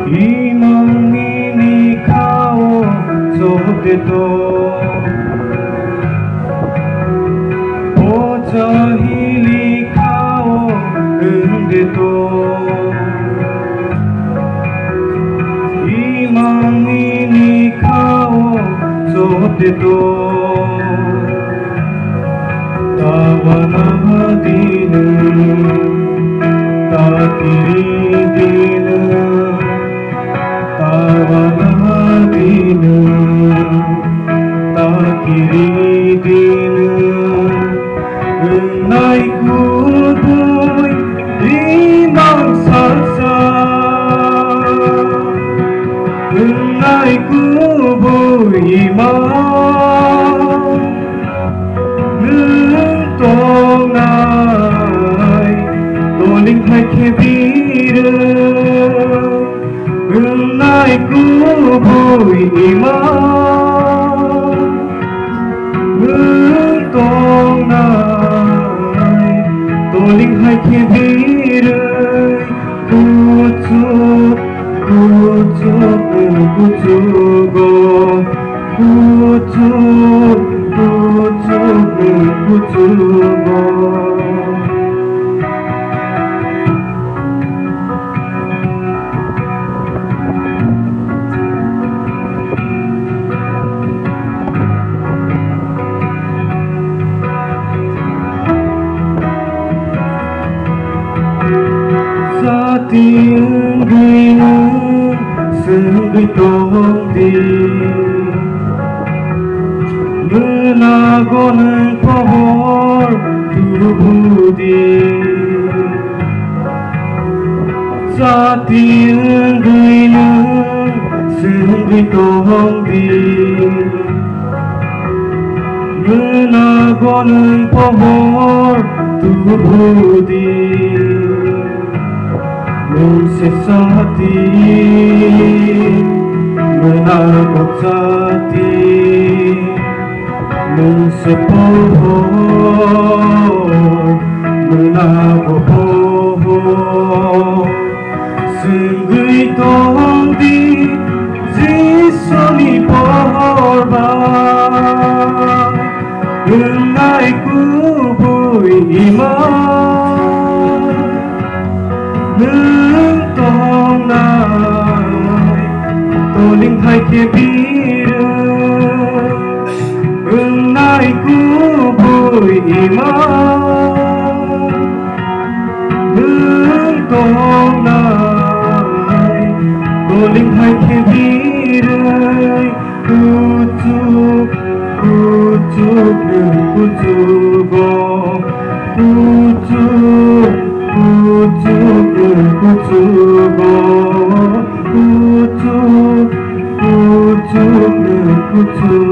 이망이니 가오 저대도 보자히리 가오 은데도 이망이니 가오 저대도 तावानादीन ताकिरीदीन तावानादीन ताकिरीदीन नाइकुबुय imang salsa naikubuy imang tông nai tô linh hai khe bir nai cu bùi imam tông nai tô linh hai khe bir cu chuk go cu chuk tiếng ghi sự ghi tôn đi 나고는 pohor tubuhdi satin guinu sungui tohongdi nago는 pohor tubuhdi sesati menagotati sepohor menagopohor sungui tongdi zisoni pohor ba unai kubui imam tong nai toling hai ke bir nai kubui imam tong nai toling hai ke bir kucuk kucugo kucuk kucugo kucuk